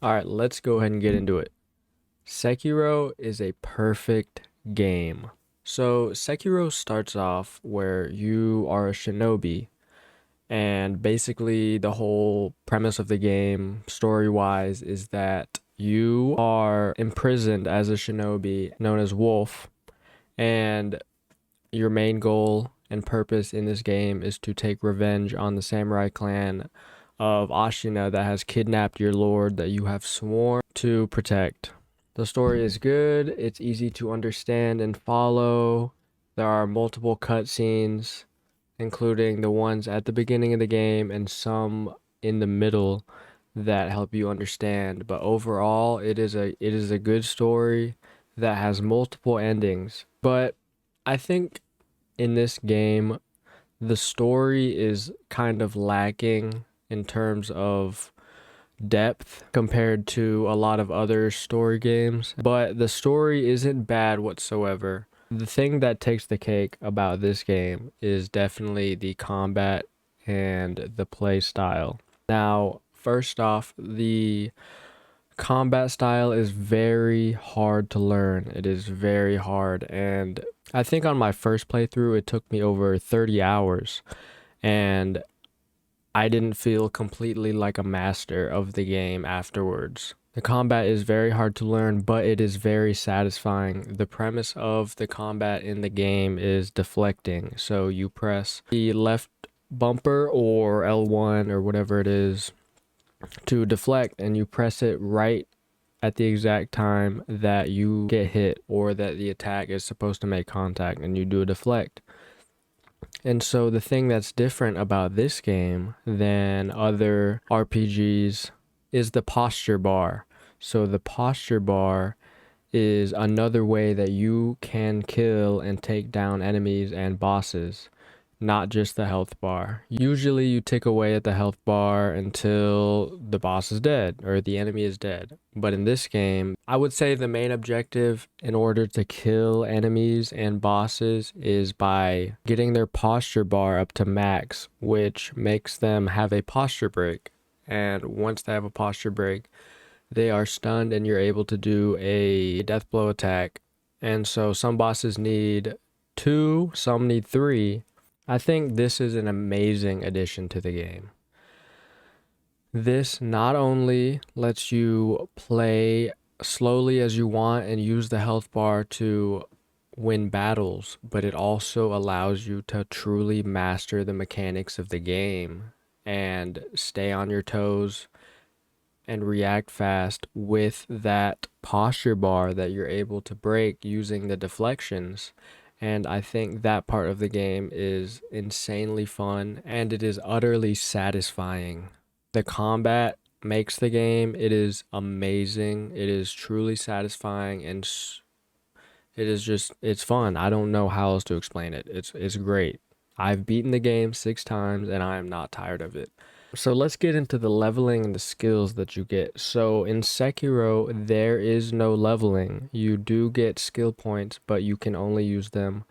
All right, let's go ahead and get into it. Sekiro is a perfect game. So, Sekiro starts off where you are a shinobi, and basically, the whole premise of the game, story wise, is that you are imprisoned as a shinobi known as Wolf, and your main goal and purpose in this game is to take revenge on the samurai clan of Ashina that has kidnapped your lord that you have sworn to protect. The story is good, it's easy to understand and follow. There are multiple cutscenes, including the ones at the beginning of the game and some in the middle that help you understand. But overall, it is a good story that has multiple endings. But I think in this game, the story is kind of lacking in terms of depth compared to a lot of other story games, but the story isn't bad whatsoever. The thing that takes the cake about this game is definitely the combat and the play style. Now, first off, the combat style is very hard to learn. It is very hard, and I think on my first playthrough, it took me over 30 hours, and I didn't feel completely like a master of the game afterwards. The combat is very hard to learn, but it is very satisfying. The premise of the combat in the game is deflecting. So you press the left bumper or L1 or whatever it is to deflect, and you press it right at the exact time that you get hit or that the attack is supposed to make contact, and you do a deflect. And so the thing that's different about this game than other RPGs is the posture bar. So the posture bar is another way that you can kill and take down enemies and bosses, not just the health bar. Usually you tick away at the health bar until the boss is dead or the enemy is dead. But in this game, I would say the main objective in order to kill enemies and bosses is by getting their posture bar up to max, which makes them have a posture break. And once they have a posture break, they are stunned and you're able to do a death blow attack. And so some bosses need two, some need three. I think this is an amazing addition to the game. This not only lets you play slowly as you want and use the health bar to win battles, but it also allows you to truly master the mechanics of the game and stay on your toes and react fast with that posture bar that you're able to break using the deflections. And I think that part of the game is insanely fun and it is utterly satisfying. The combat makes the game, it is amazing. It is truly satisfying and it is just, it's fun. I don't know how else to explain it. It's great. I've beaten the game 6 times and I am not tired of it. So let's get into the leveling and the skills that you get. So in Sekiro, there is no leveling. You do get skill points, but you can only use them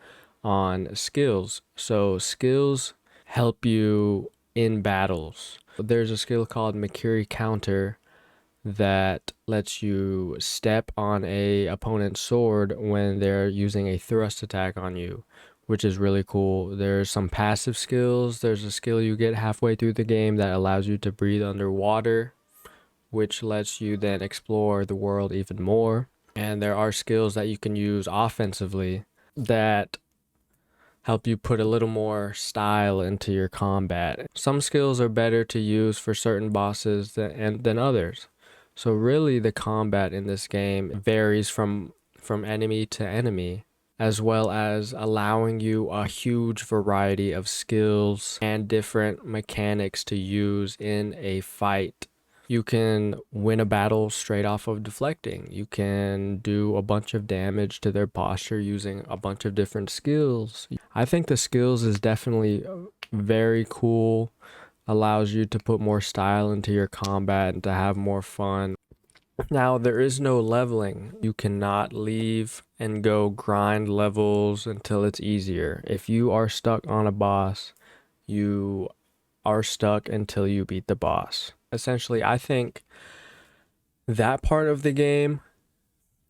on skills. So skills help you in battles. There's a skill called Makiri Counter that lets you step on a opponent's sword when they're using a thrust attack on you, which is really cool. There's some passive skills. There's a skill you get halfway through the game that allows you to breathe underwater, which lets you then explore the world even more. And there are skills that you can use offensively that help you put a little more style into your combat. Some skills are better to use for certain bosses than others. So really the combat in this game varies from enemy to enemy, as well as allowing you a huge variety of skills and different mechanics to use in a fight. You can win a battle straight off of deflecting. You can do a bunch of damage to their posture using a bunch of different skills. I think the skills is definitely very cool, allows you to put more style into your combat and to have more fun. Now, there is no leveling. You cannot leave and go grind levels until it's easier. If you are stuck on a boss, you are stuck until you beat the boss. Essentially, I think That part of the game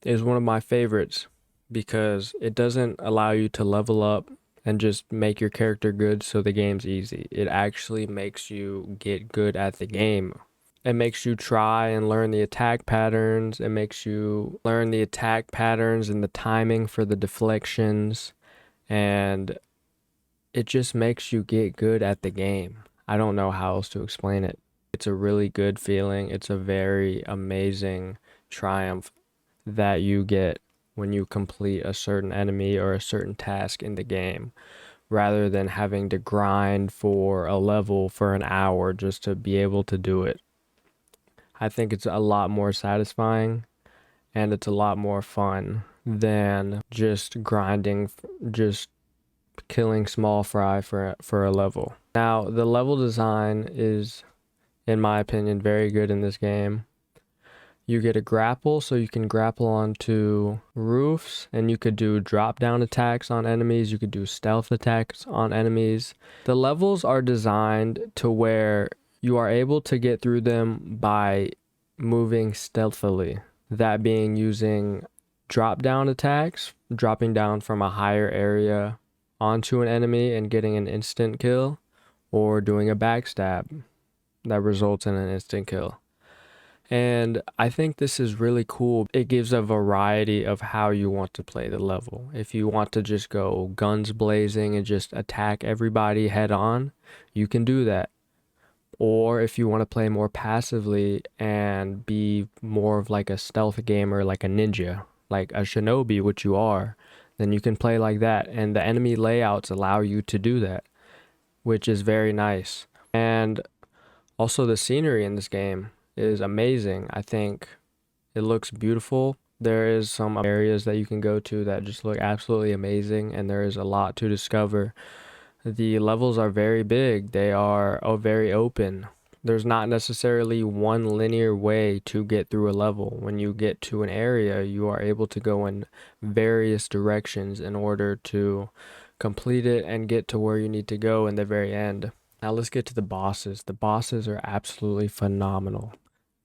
is one of my favorites because it doesn't allow you to level up and just make your character good so the game's easy. It actually makes you get good at the game. It makes you try and learn the attack patterns. It makes you learn the attack patterns and the timing for the deflections. And it just makes you get good at the game. I don't know how else to explain it. It's a really good feeling. It's a very amazing triumph that you get when you complete a certain enemy or a certain task in the game, rather than having to grind for a level for an hour just to be able to do it. I think it's a lot more satisfying and it's a lot more fun than just grinding, just killing small fry for a level. Now, the level design is, in my opinion, very good in this game. You get a grapple, so you can grapple onto roofs, and you could do drop down attacks on enemies. You could do stealth attacks on enemies. The levels are designed to where you are able to get through them by moving stealthily. That being using drop down attacks, dropping down from a higher area onto an enemy and getting an instant kill, or doing a backstab that results in an instant kill. And I think this is really cool. It gives a variety of how you want to play the level. If you want to just go guns blazing and just attack everybody head on, you can do that. Or if you want to play more passively and be more of like a stealth gamer, like a ninja, like a shinobi, which you are, then you can play like that. And the enemy layouts allow you to do that, which is very nice. And also the scenery in this game is amazing. I think it looks beautiful. There is some areas that you can go to that just look absolutely amazing, and there is a lot to discover. The levels are very big. They are very open. There's not necessarily one linear way to get through a level. When you get to an area, you are able to go in various directions in order to complete it and get to where you need to go in the very end. Now let's get to the bosses. The bosses are absolutely phenomenal.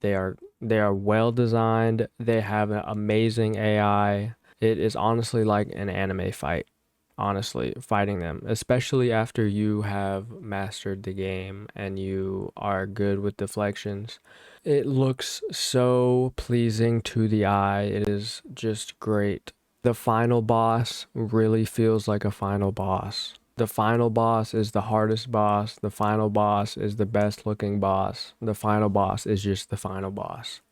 They are well designed. They have an amazing AI. It is honestly like an anime fight. Honestly, fighting them, especially after you have mastered the game and you are good with deflections. It looks so pleasing to the eye. It is just great. The final boss really feels like a final boss. The final boss is the hardest boss. The final boss is the best looking boss. The final boss is just the final boss.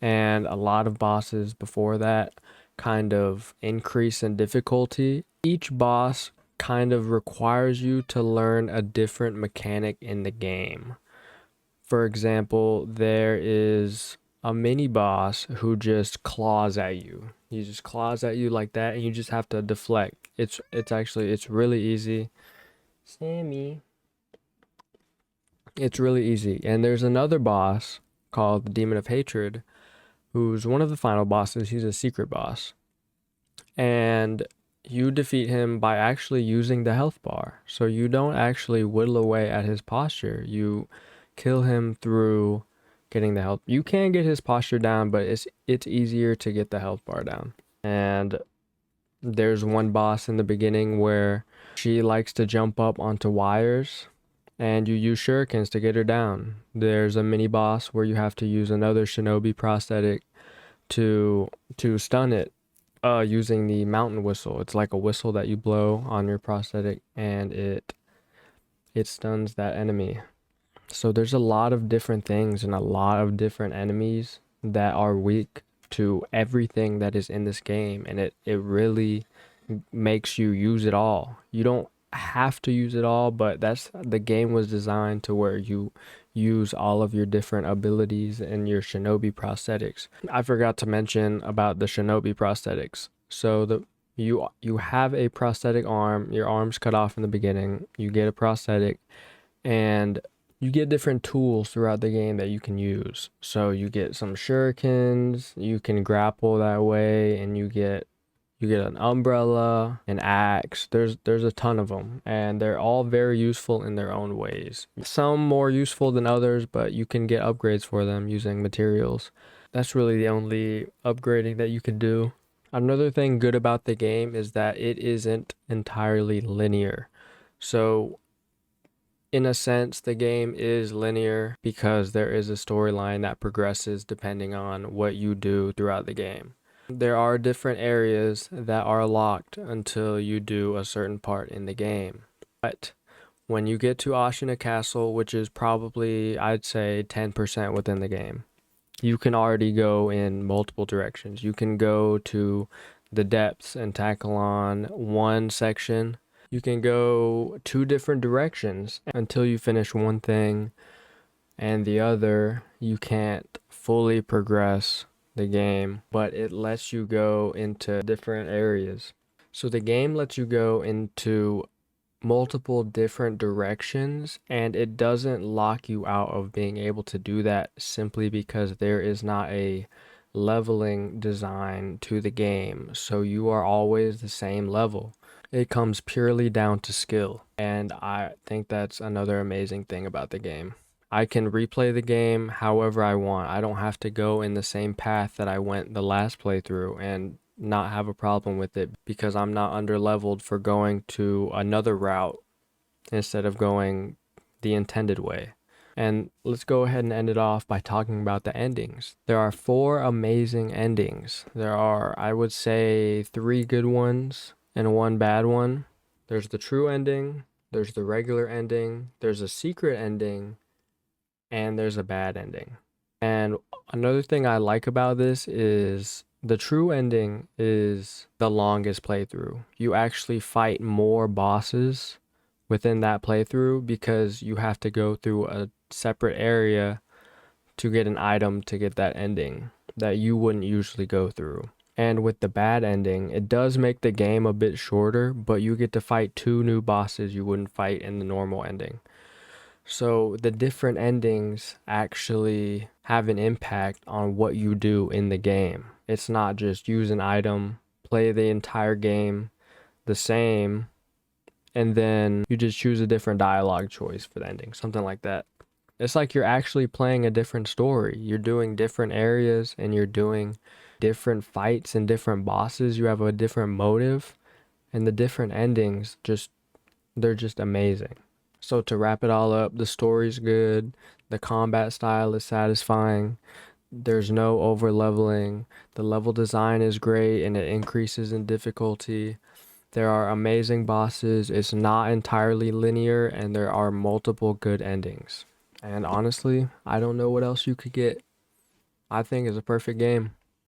And a lot of bosses before that kind of increase in difficulty. Each boss kind of requires you to learn a different mechanic in the game. For example, there is a mini boss who just claws at you. He just claws at you like that, and you just have to deflect. It's really easy. Sammy. It's really easy. And there's another boss called the Demon of Hatred, who's one of the final bosses. He's a secret boss. And you defeat him by actually using the health bar. So you don't actually whittle away at his posture. You kill him through getting the health. You can get his posture down, but it's easier to get the health bar down. And there's one boss in the beginning where she likes to jump up onto wires and you use shurikens to get her down. There's a mini boss where you have to use another shinobi prosthetic to stun it using the mountain whistle. It's like a whistle that you blow on your prosthetic and it stuns that enemy. So there's a lot of different things and a lot of different enemies that are weak to everything that is in this game, and it really makes you use it all. You don't have to use it all, but the game was designed to where you use all of your different abilities and your shinobi prosthetics. I forgot to mention about the shinobi prosthetics. So you have a prosthetic arm, your arm's cut off in the beginning, you get a prosthetic, and you get different tools throughout the game that you can use. So you get some shurikens, you can grapple that way, and you get You get an umbrella, an axe. There's a ton of them, and they're all very useful in their own ways. Some more useful than others, but you can get upgrades for them using materials. That's really the only upgrading that you can do. Another thing good about the game is that it isn't entirely linear. So in a sense, the game is linear because there is a storyline that progresses depending on what you do throughout the game. There are different areas that are locked until you do a certain part in the game. But when you get to Ashina Castle, which is probably, I'd say, 10% within the game, you can already go in multiple directions. You can go to the depths and tackle on one section. You can go two different directions until you finish one thing, and the other you can't fully progress the game, but it lets you go into different areas. So the game lets you go into multiple different directions, and it doesn't lock you out of being able to do that simply because there is not a leveling design to the game. So you are always the same level. It comes purely down to skill, and I think that's another amazing thing about the game. I can replay the game however I want. I don't have to go in the same path that I went the last playthrough and not have a problem with it because I'm not underleveled for going to another route instead of going the intended way. And let's go ahead and end it off by talking about the endings. There are 4 amazing endings. There are, I would say, 3 good ones and 1 bad one. There's the true ending, there's the regular ending, there's a secret ending, and there's a bad ending. And another thing I like about this is the true ending is the longest playthrough. You actually fight more bosses within that playthrough because you have to go through a separate area to get an item to get that ending that you wouldn't usually go through. And with the bad ending, it does make the game a bit shorter, but you get to fight 2 new bosses you wouldn't fight in the normal ending. So the different endings actually have an impact on what you do in the game. It's not just use an item, play the entire game the same, and then you just choose a different dialogue choice for the ending, something like that. It's like you're actually playing a different story. You're doing different areas and you're doing different fights and different bosses. You have a different motive, and the different endings they're just amazing. So to wrap it all up, the story's good, the combat style is satisfying, there's no over leveling, the level design is great and it increases in difficulty. There are amazing bosses, it's not entirely linear, and there are multiple good endings. And honestly, I don't know what else you could get. I think it's a perfect game.